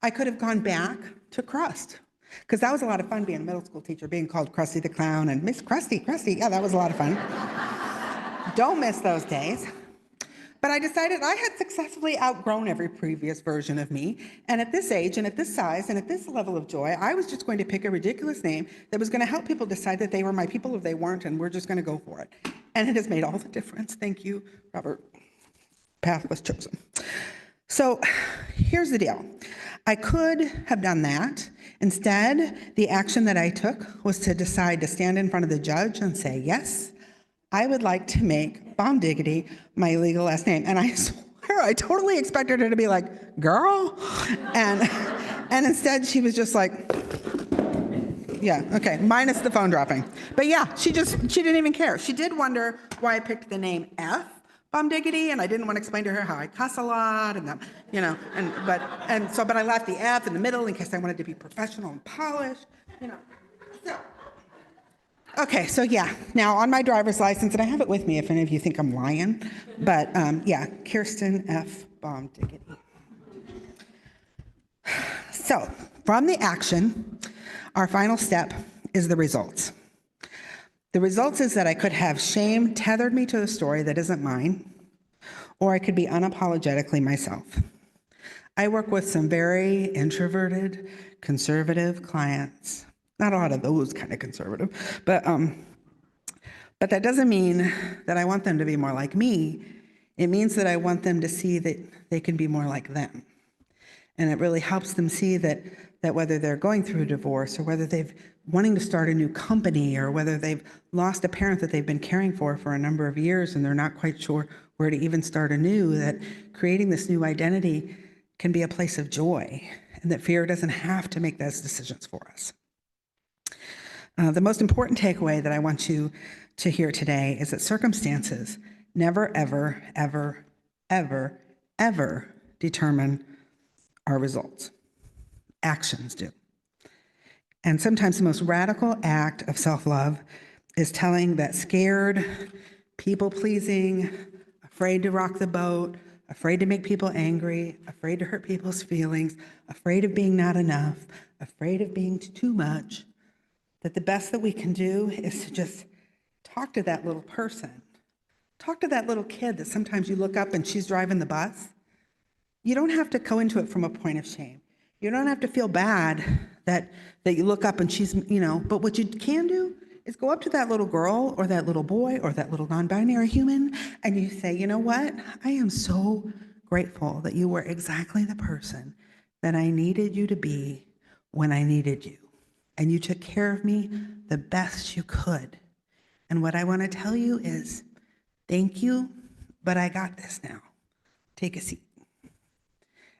I could have gone back to Crust, because that was a lot of fun being a middle school teacher, being called Krusty the Clown and Miss Krusty. Yeah, that was a lot of fun. Don't miss those days. But I decided I had successfully outgrown every previous version of me. And at this age and at this size and at this level of joy, I was just going to pick a ridiculous name that was going to help people decide that they were my people or they weren't, and we're just going to go for it. And it has made all the difference. Thank you, Robert. Path was chosen. So here's the deal. I could have done that. Instead, the action that I took was to decide to stand in front of the judge and say, yes, I would like to make Bomb Diggity my legal last name. And I swear, I totally expected her to be like, girl. And instead she was just like, yeah, okay, minus the phone dropping. But yeah, she didn't even care. She did wonder why I picked the name F, Bomb Diggity, and I didn't want to explain to her how I cuss a lot and but I left the F in the middle in case I wanted to be professional and polished, So, okay, so yeah, now on my driver's license, and I have it with me if any of you think I'm lying, but yeah, Kirsten F. Bomb Diggity. So from the action, our final step is the results. The results is that I could have shame tethered me to a story that isn't mine, or I could be unapologetically myself. I work with some very introverted, conservative clients. Not a lot of those kind of conservative, but that doesn't mean that I want them to be more like me. It means that I want them to see that they can be more like them. And it really helps them see that whether they're going through a divorce or whether they've wanting to start a new company or whether they've lost a parent that they've been caring for a number of years and they're not quite sure where to even start anew, that creating this new identity can be a place of joy and that fear doesn't have to make those decisions for us. The most important takeaway that I want you to hear today is that circumstances never, ever, ever, ever, ever determine our results. Actions do. And sometimes the most radical act of self-love is telling that scared, people-pleasing, afraid to rock the boat, afraid to make people angry, afraid to hurt people's feelings, afraid of being not enough, afraid of being too much, that the best that we can do is to just talk to that little person. Talk to that little kid that sometimes you look up and she's driving the bus. You don't have to go into it from a point of shame. You don't have to feel bad that you look up and she's, but what you can do is go up to that little girl or that little boy or that little non-binary human and you say, you know what? I am so grateful that you were exactly the person that I needed you to be when I needed you. And you took care of me the best you could. And what I want to tell you is, thank you, but I got this now. Take a seat.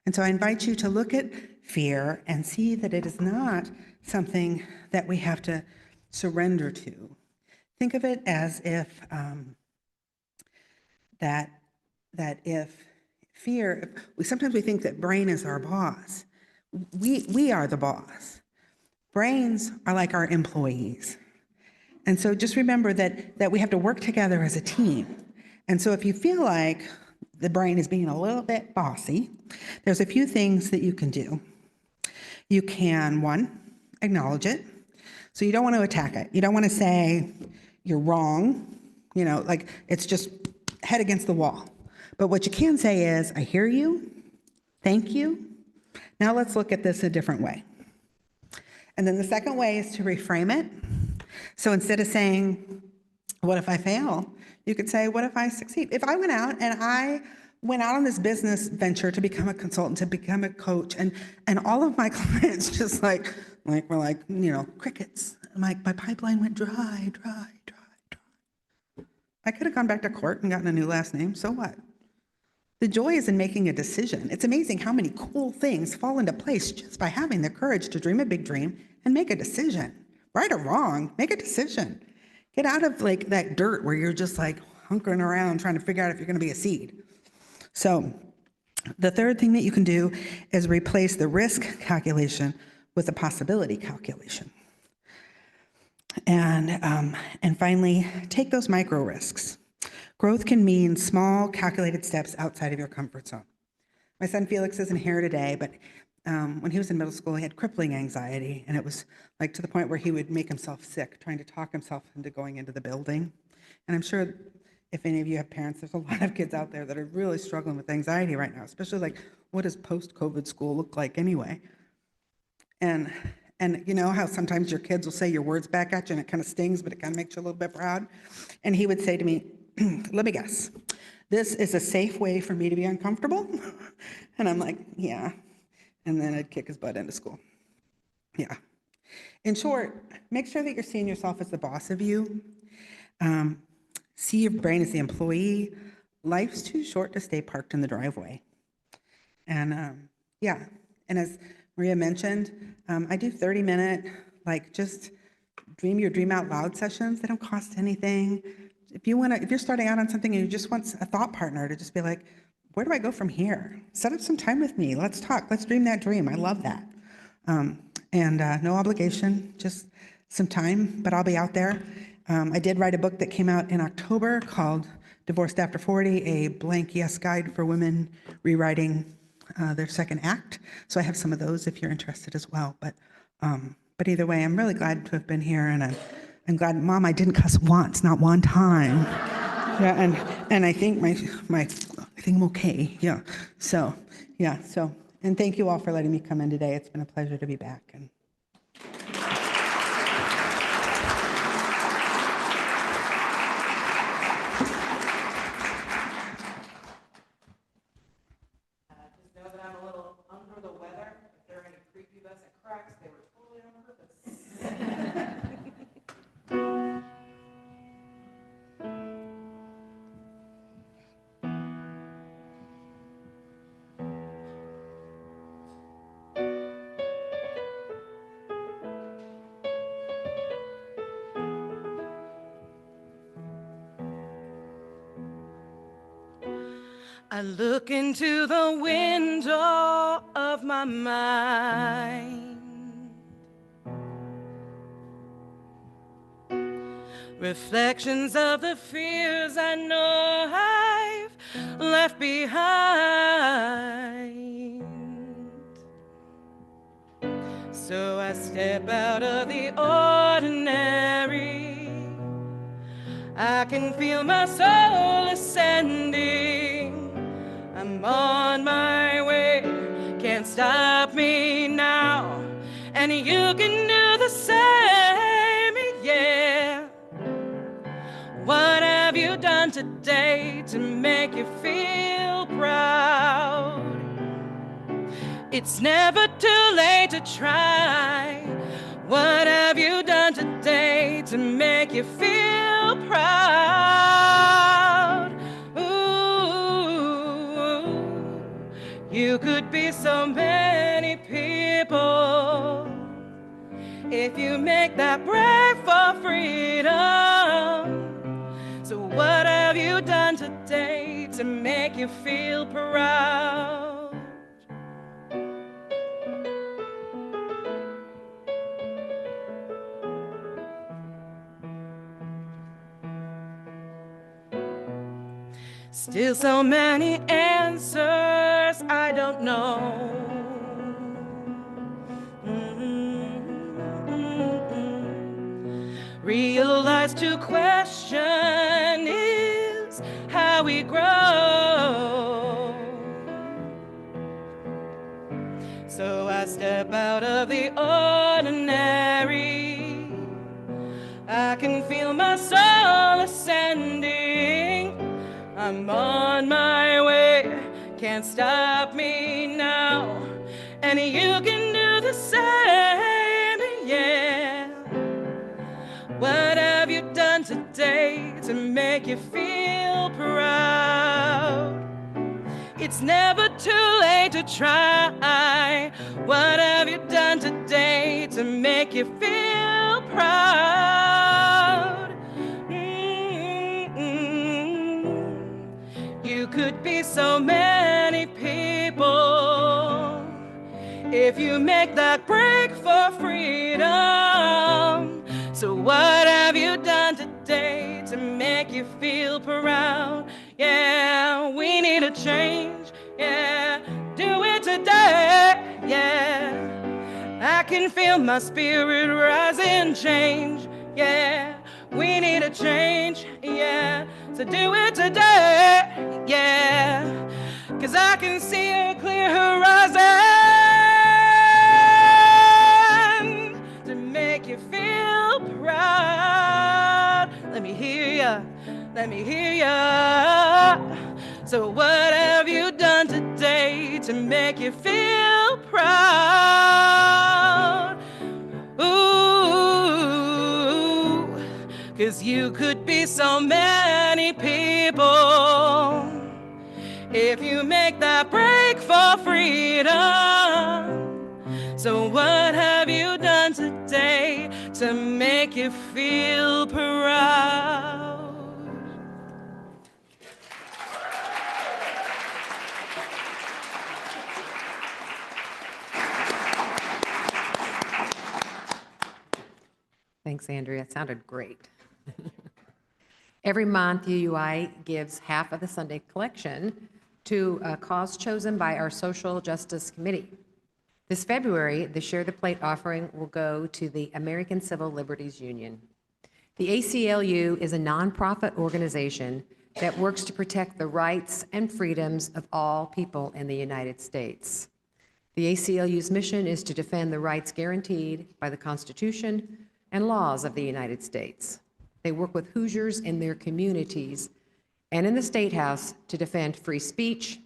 And so I invite you to look at fear and see that it is not something that we have to surrender to. Think of it as if sometimes we think that brain is our boss. We are the boss. Brains are like our employees. And so just remember that we have to work together as a team. And so if you feel like the brain is being a little bit bossy, there's a few things that you can do. You can, one, acknowledge it. So you don't want to attack it. You don't want to say, you're wrong, like it's just head against the wall. But what you can say is, I hear you, thank you. Now let's look at this a different way. And then the second way is to reframe it. So instead of saying, what if I fail? You could say, what if I succeed? If I went out on this business venture to become a consultant, to become a coach, and all of my clients just were like, crickets. My pipeline went dry. I could have gone back to court and gotten a new last name, so what? The joy is in making a decision. It's amazing how many cool things fall into place just by having the courage to dream a big dream and make a decision. Right or wrong, make a decision. Get out of that dirt where you're just hunkering around trying to figure out if you're going to be a seed. So the third thing that you can do is replace the risk calculation with a possibility calculation. And finally, take those micro risks. Growth can mean small, calculated steps outside of your comfort zone. My son Felix isn't here today, but when he was in middle school, he had crippling anxiety, and it was to the point where he would make himself sick, trying to talk himself into going into the building. And I'm sure if any of you have parents, there's a lot of kids out there that are really struggling with anxiety right now, especially what does post-COVID school look like anyway? And you know how sometimes your kids will say your words back at you and it kind of stings, but it kind of makes you a little bit proud? And he would say to me, let me guess, this is a safe way for me to be uncomfortable? And I'm like, yeah. And then I'd kick his butt into school. Yeah. In short, make sure that you're seeing yourself as the boss of you. See your brain as the employee. Life's too short to stay parked in the driveway. And and as Maria mentioned, I do 30-minute, just dream your dream out loud sessions. They don't cost anything. If you're starting out on something and you just want a thought partner to just be like, where do I go from here? Set up some time with me. Let's talk. Let's dream that dream. I love that. No obligation, just some time, but I'll be out there. I did write a book that came out in October called Divorced After 40, a blank yes guide for women rewriting their second act. So I have some of those if you're interested as well. But either way, I'm really glad to have been here, and I'm glad, Mom, I didn't cuss once, not one time. Yeah, and I think I think I'm okay. Yeah. So, and thank you all for letting me come in today. It's been a pleasure to be back. And just know that I'm a little under the weather. I look into the window of my mind, reflections of the fears I know I've left behind. So I step out of the ordinary. I can feel my soul ascending. I'm on my way, can't stop me now. And you can do the same, yeah. What have you done today to make you feel proud? It's never too late to try. What have you done today to make you feel proud? Ooh, you could be so many people if you make that break for freedom. So what have you done today to make you feel proud? Still so many answers I don't know. Realize to question is how we grow. So I step out of the ordinary. I can feel my soul ascending. I'm on my way, can't stop me now. And you can do the same, yeah. What have you done today to make you feel proud? It's never too late to try. What have you done today to make you feel proud? You could be so many people if you make that break for freedom. So what have you done today to make you feel proud? Yeah, we need a change. Yeah, do it today. Yeah, I can feel my spirit rise and change. Yeah, we need a change. Yeah, so do it today. Yeah, 'cause I can see a clear horizon to make you feel proud. Let me hear ya, let me hear ya. So what have you done today to make you feel proud? Ooh, 'cause you could be so many people if you make that break for freedom. So what have you done today to make you feel proud? Thanks, Andrea. It sounded great. Every month, UUI gives half of the Sunday collection to a cause chosen by our Social Justice Committee. This February, the Share the Plate offering will go to the American Civil Liberties Union. The ACLU is a nonprofit organization that works to protect the rights and freedoms of all people in the United States. The ACLU's mission is to defend the rights guaranteed by the Constitution and laws of the United States. They work with Hoosiers in their communities and in the State House to defend free speech,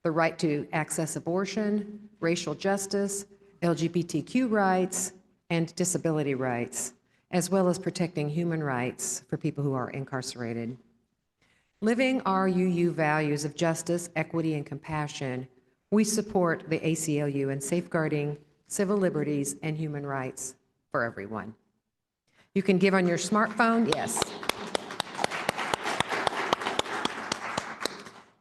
the right to access abortion, racial justice, LGBTQ rights, and disability rights, as well as protecting human rights for people who are incarcerated. Living our UU values of justice, equity, and compassion, we support the ACLU in safeguarding civil liberties and human rights for everyone. You can give on your smartphone, yes.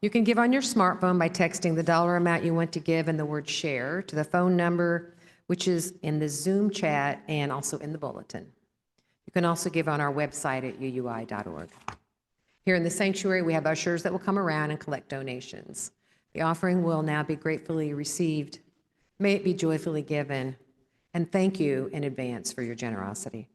You can give on your smartphone by texting the dollar amount you want to give and the word share to the phone number, which is in the Zoom chat and also in the bulletin. You can also give on our website at uui.org. Here in the sanctuary, we have ushers that will come around and collect donations. The offering will now be gratefully received. May it be joyfully given. And thank you in advance for your generosity.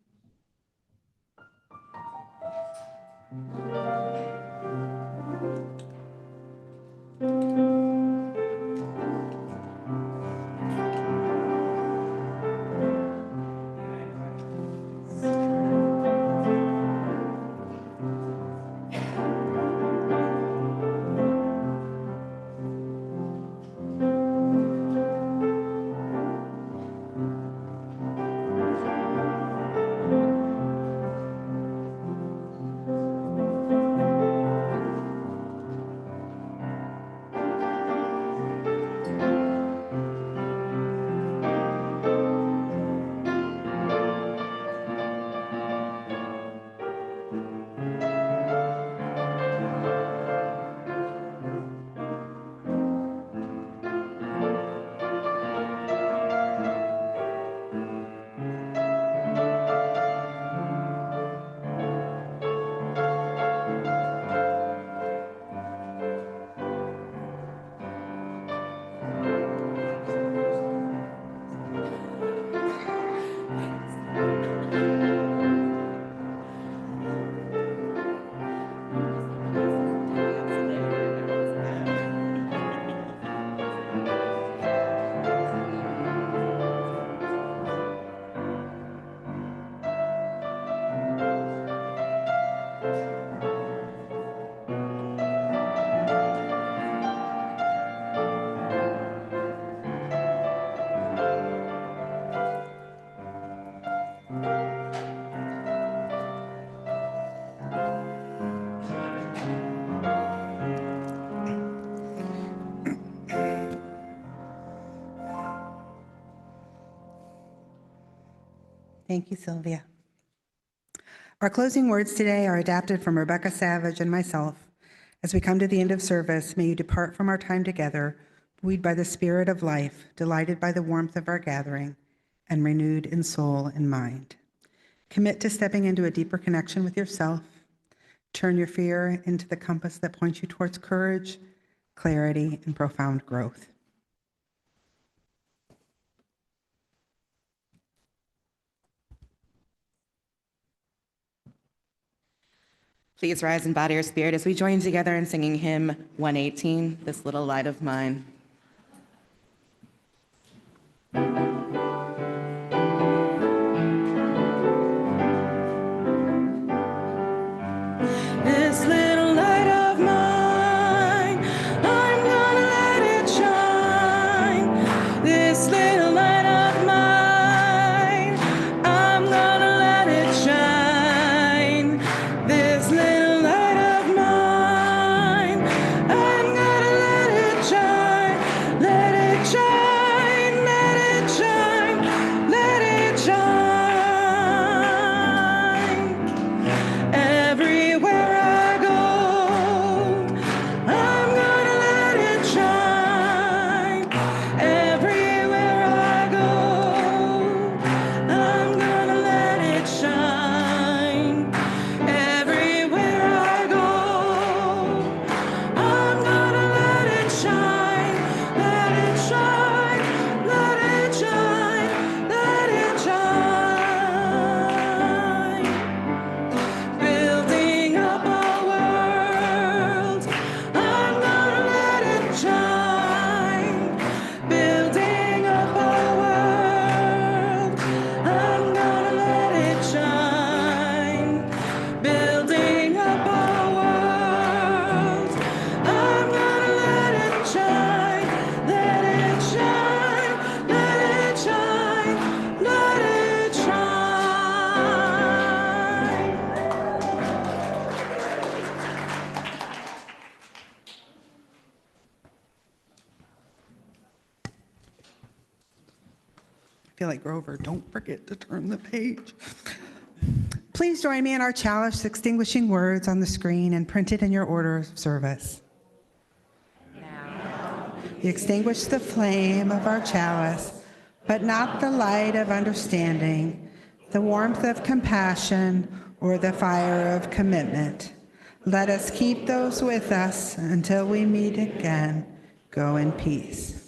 Thank you, Sylvia. Our closing words today are adapted from Rebecca Savage and myself. As we come to the end of service, may you depart from our time together, buoyed by the spirit of life, delighted by the warmth of our gathering, and renewed in soul and mind. Commit to stepping into a deeper connection with yourself. Turn your fear into the compass that points you towards courage, clarity, and profound growth. Please rise in body or spirit as we join together in singing hymn 118, This Little Light of Mine. This little light of mine, I'm gonna let it shine. This little light of mine, I'm gonna let it shine. This little light of mine, I'm gonna let it shine. Let it shine, let it shine, let it shine. Everywhere I go, I'm gonna let it shine. Everywhere I go, I'm gonna let it shine. Everywhere I go, I'm gonna let it shine. Let it shine, let it shine, let it shine. Building up our world, I'm gonna let it shine. Building up our world, I'm gonna let it shine. Building up our world, I'm gonna let it shine. Let it shine, let it shine, let it shine. I feel like Grover, don't forget to turn the page. Please join me in our chalice extinguishing words on the screen and printed in your order of service. You extinguish the flame of our chalice, but not the light of understanding, the warmth of compassion, or the fire of commitment. Let us keep those with us until we meet again. Go in peace.